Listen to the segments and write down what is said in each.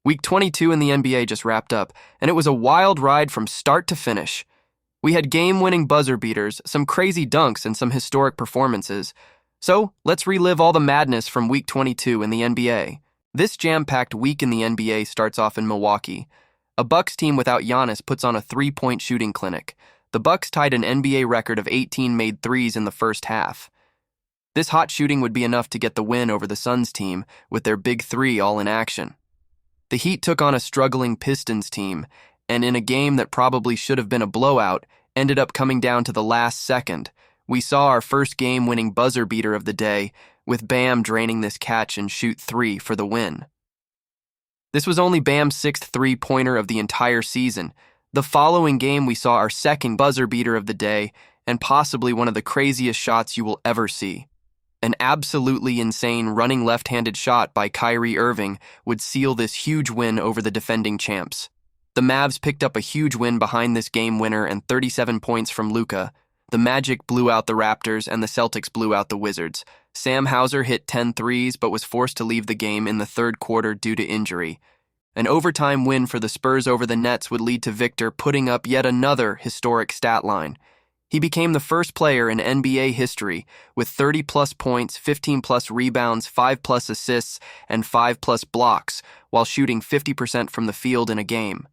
Week 22 in the NBA just wrapped up, and it was a wild ride from start to finish. We had game-winning buzzer beaters, some crazy dunks, and some historic performances. So, let's relive all the madness from Week 22 in the NBA. This jam-packed week in the NBA starts off in Milwaukee. A Bucks team without Giannis puts on a three-point shooting clinic. The Bucks tied an NBA record of 18 made threes in the first half. This hot shooting would be enough to get the win over the Suns team, with their big three all in action. The Heat took on a struggling Pistons team, and in a game that probably should have been a blowout, ended up coming down to the last second. We saw our first game-winning buzzer beater of the day, with Bam draining this catch-and-shoot three for the win. This was only Bam's sixth three-pointer of the entire season. The following game, we saw our second buzzer beater of the day, and possibly one of the craziest shots you will ever see. An absolutely insane running left-handed shot by Kyrie Irving would seal this huge win over the defending champs. The Mavs picked up a huge win behind this game winner and 37 points from Luka. The Magic blew out the Raptors and the Celtics blew out the Wizards. Sam Hauser hit 10 threes but was forced to leave the game in the third quarter due to injury. An overtime win for the Spurs over the Nets would lead to Victor putting up yet another historic stat line. He became the first player in NBA history with 30-plus points, 15-plus rebounds, 5-plus assists, and 5-plus blocks, while shooting 50% from the field in a game.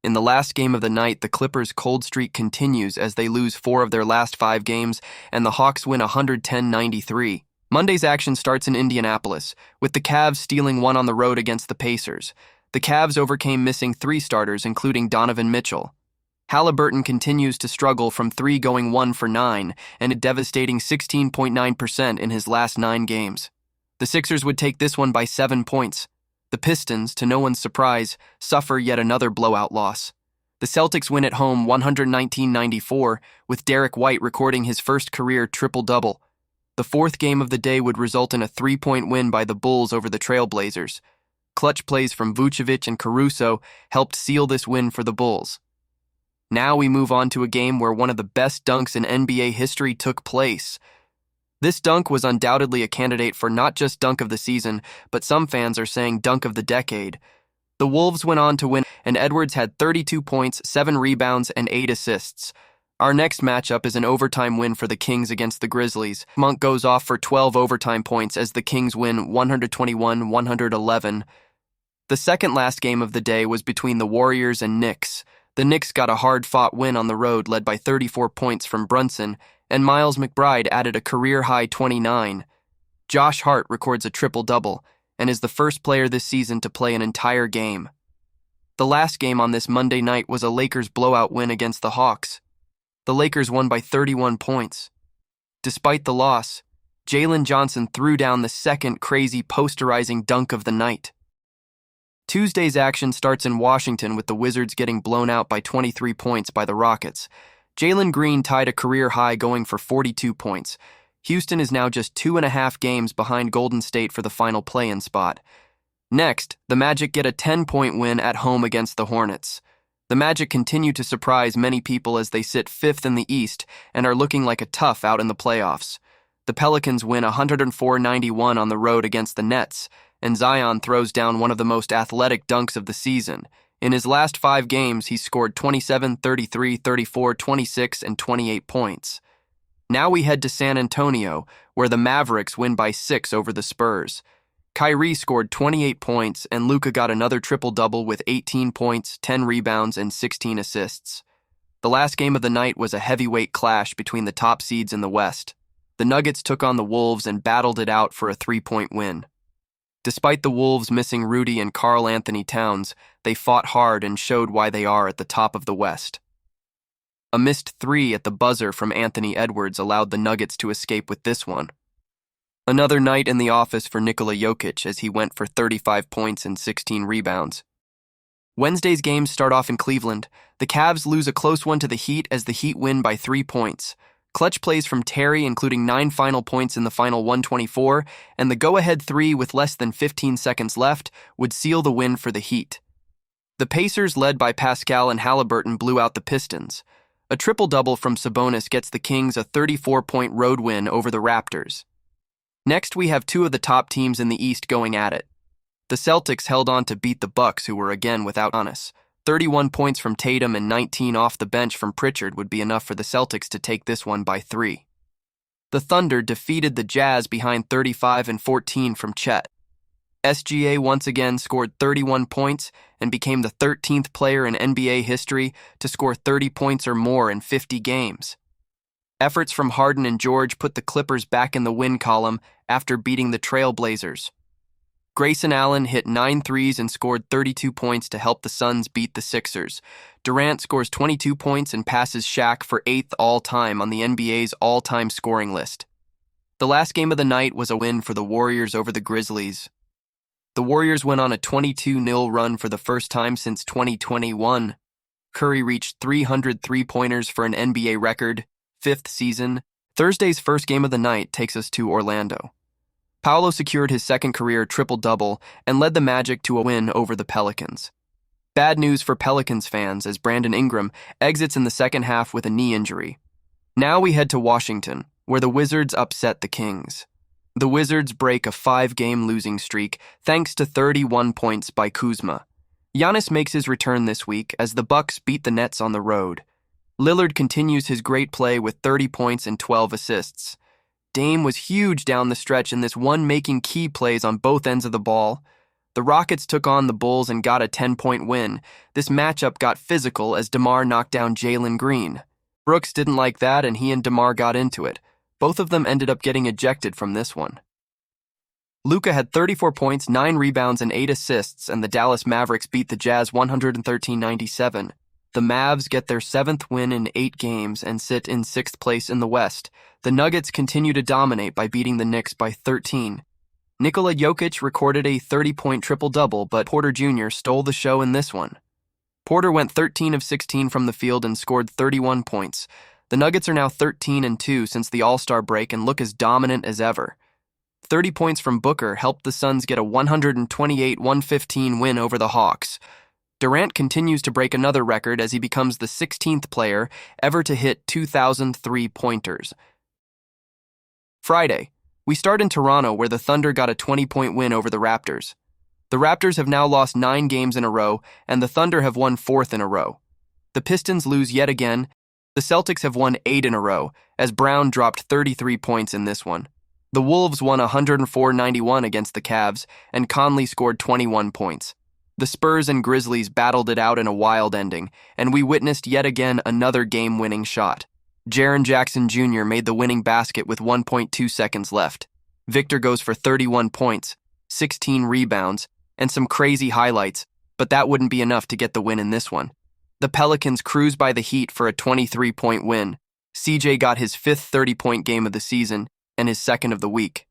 In the last game of the night, the Clippers' cold streak continues as they lose 4 of their last 5 games, and the Hawks win 110-93. Monday's action starts in Indianapolis, with the Cavs stealing one on the road against the Pacers. The Cavs overcame missing 3 starters, including Donovan Mitchell. Halliburton continues to struggle from 3 going 1 for 9 and a devastating 16.9% in his last 9 games. The Sixers would take this one by 7 points. The Pistons, to no one's surprise, suffer yet another blowout loss. The Celtics win at home 119-94, with Derek White recording his first career triple-double. The fourth game of the day would result in a 3-point win by the Bulls over the Trailblazers. Clutch plays from Vucevic and Caruso helped seal this win for the Bulls. Now we move on to a game where one of the best dunks in NBA history took place. This dunk was undoubtedly a candidate for not just dunk of the season, but some fans are saying dunk of the decade. The Wolves went on to win, and Edwards had 32 points, 7 rebounds, and 8 assists. Our next matchup is an overtime win for the Kings against the Grizzlies. Monk goes off for 12 overtime points as the Kings win 121-111. The second last game of the day was between the Warriors and Knicks. The Knicks got a hard-fought win on the road led by 34 points from Brunson, and Miles McBride added a career-high 29. Josh Hart records a triple-double and is the first player this season to play an entire game. The last game on this Monday night was a Lakers blowout win against the Hawks. The Lakers won by 31 points. Despite the loss, Jalen Johnson threw down the second crazy posterizing dunk of the night. Tuesday's action starts in Washington with the Wizards getting blown out by 23 points by the Rockets. Jalen Green tied a career high going for 42 points. Houston is now just 2.5 games behind Golden State for the final play-in spot. Next, the Magic get a 10-point win at home against the Hornets. The Magic continue to surprise many people as they sit 5th in the East and are looking like a tough out in the playoffs. The Pelicans win 104-91 on the road against the Nets, and Zion throws down one of the most athletic dunks of the season. In his last 5 games, he scored 27, 33, 34, 26, and 28 points. Now we head to San Antonio, where the Mavericks win by 6 over the Spurs. Kyrie scored 28 points, and Luka got another triple-double with 18 points, 10 rebounds, and 16 assists. The last game of the night was a heavyweight clash between the top seeds in the West. The Nuggets took on the Wolves and battled it out for a 3-point win. Despite the Wolves missing Rudy and Karl Anthony Towns, they fought hard and showed why they are at the top of the West. A missed 3 at the buzzer from Anthony Edwards allowed the Nuggets to escape with this one. Another night in the office for Nikola Jokic as he went for 35 points and 16 rebounds. Wednesday's games start off in Cleveland. The Cavs lose a close one to the Heat as the Heat win by 3 points. Clutch plays from Terry, including 9 final points in the final 124, and the go-ahead 3 with less than 15 seconds left would seal the win for the Heat. The Pacers, led by Pascal and Halliburton, blew out the Pistons. A triple-double from Sabonis gets the Kings a 34-point road win over the Raptors. Next, we have 2 of the top teams in the East going at it. The Celtics held on to beat the Bucks, who were again without Giannis. 31 points from Tatum and 19 off the bench from Pritchard would be enough for the Celtics to take this one by 3. The Thunder defeated the Jazz behind 35 and 14 from Chet. SGA once again scored 31 points and became the 13th player in NBA history to score 30 points or more in 50 games. Efforts from Harden and George put the Clippers back in the win column after beating the Trail Blazers. Grayson Allen hit 9 threes and scored 32 points to help the Suns beat the Sixers. Durant scores 22 points and passes Shaq for 8th all-time on the NBA's all-time scoring list. The last game of the night was a win for the Warriors over the Grizzlies. The Warriors went on a 22-0 run for the first time since 2021. Curry reached 300 three-pointers for an NBA record, 5th season. Thursday's first game of the night takes us to Orlando. Paolo secured his second career triple-double and led the Magic to a win over the Pelicans. Bad news for Pelicans fans as Brandon Ingram exits in the second half with a knee injury. Now we head to Washington, where the Wizards upset the Kings. The Wizards break a 5-game losing streak thanks to 31 points by Kuzma. Giannis makes his return this week as the Bucks beat the Nets on the road. Lillard continues his great play with 30 points and 12 assists. Dame was huge down the stretch in this one, making key plays on both ends of the ball. The Rockets took on the Bulls and got a 10-point win. This matchup got physical as DeMar knocked down Jalen Green. Brooks didn't like that and he and DeMar got into it. Both of them ended up getting ejected from this one. Luka had 34 points, 9 rebounds, and 8 assists, and the Dallas Mavericks beat the Jazz 113-97. The Mavs get their 7th win in 8 games and sit in 6th place in the West. The Nuggets continue to dominate by beating the Knicks by 13. Nikola Jokic recorded a 30-point triple-double, but Porter Jr. stole the show in this one. Porter went 13 of 16 from the field and scored 31 points. The Nuggets are now 13-2 since the All-Star break and look as dominant as ever. 30 points from Booker helped the Suns get a 128-115 win over the Hawks. Durant continues to break another record as he becomes the 16th player ever to hit 2,000 three-pointers. Friday, we start in Toronto where the Thunder got a 20-point win over the Raptors. The Raptors have now lost 9 games in a row, and the Thunder have won 4th in a row. The Pistons lose yet again. The Celtics have won 8 in a row, as Brown dropped 33 points in this one. The Wolves won 104-91 against the Cavs, and Conley scored 21 points. The Spurs and Grizzlies battled it out in a wild ending, and we witnessed yet again another game-winning shot. Jaren Jackson Jr. made the winning basket with 1.2 seconds left. Victor goes for 31 points, 16 rebounds, and some crazy highlights, but that wouldn't be enough to get the win in this one. The Pelicans cruised by the Heat for a 23-point win. CJ got his 5th 30-point game of the season and his 2nd of the week.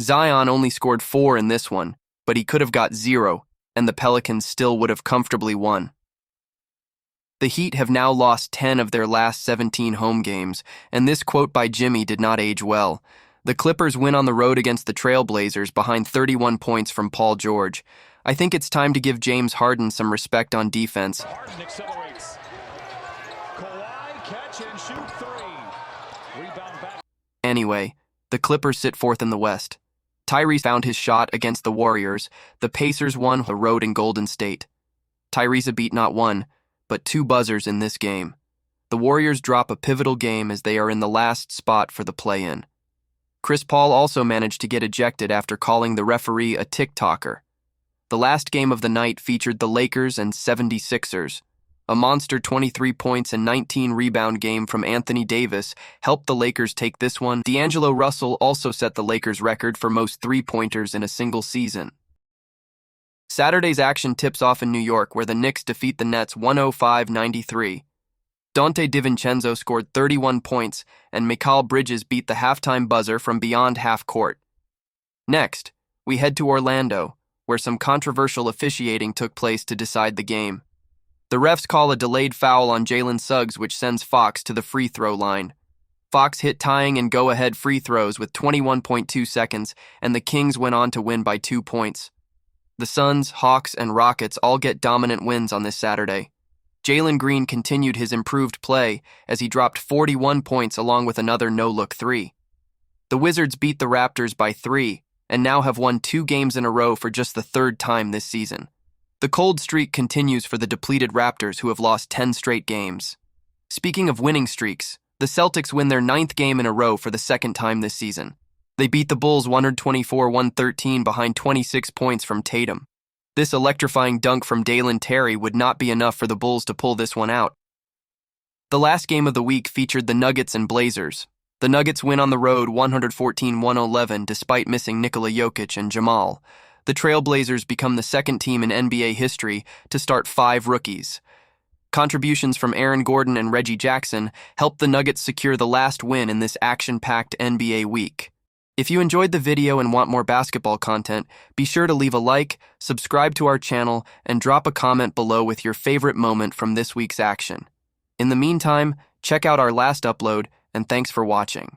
Zion only scored 4 in this one, but he could have got 0, and the Pelicans still would have comfortably won. The Heat have now lost 10 of their last 17 home games, and this quote by Jimmy did not age well. The Clippers win on the road against the Trail Blazers behind 31 points from Paul George. I think it's time to give James Harden some respect on defense. Harden accelerates. Kawhi, catch and shoot 3. Rebound back. Anyway, the Clippers sit 4th in the West. Tyrese found his shot against the Warriors. The Pacers won the road in Golden State. Tyrese beat not 1, but 2 buzzers in this game. The Warriors drop a pivotal game as they are in the last spot for the play-in. Chris Paul also managed to get ejected after calling the referee a TikToker. The last game of the night featured the Lakers and 76ers. A monster 23 points and 19 rebound game from Anthony Davis helped the Lakers take this one. D'Angelo Russell also set the Lakers record for most three-pointers in a single season. Saturday's action tips off in New York where the Knicks defeat the Nets 105-93. Dante DiVincenzo scored 31 points and Mikal Bridges beat the halftime buzzer from beyond half court. Next, we head to Orlando, where some controversial officiating took place to decide the game. The refs call a delayed foul on Jalen Suggs, which sends Fox to the free throw line. Fox hit tying and go-ahead free throws with 21.2 seconds, and the Kings went on to win by 2 points. The Suns, Hawks, and Rockets all get dominant wins on this Saturday. Jalen Green continued his improved play as he dropped 41 points along with another no-look 3. The Wizards beat the Raptors by 3, and now have won 2 games in a row for just the 3rd time this season. The cold streak continues for the depleted Raptors, who have lost 10 straight games. Speaking of winning streaks, the Celtics win their 9th game in a row for the 2nd time this season. They beat the Bulls 124-113 behind 26 points from Tatum. This electrifying dunk from Dalen Terry would not be enough for the Bulls to pull this one out. The last game of the week featured the Nuggets and Blazers. The Nuggets win on the road 114-111 despite missing Nikola Jokic and Jamal. The Trailblazers become the 2nd team in NBA history to start 5 rookies. Contributions from Aaron Gordon and Reggie Jackson helped the Nuggets secure the last win in this action-packed NBA week. If you enjoyed the video and want more basketball content, be sure to leave a like, subscribe to our channel, and drop a comment below with your favorite moment from this week's action. In the meantime, check out our last upload, and thanks for watching.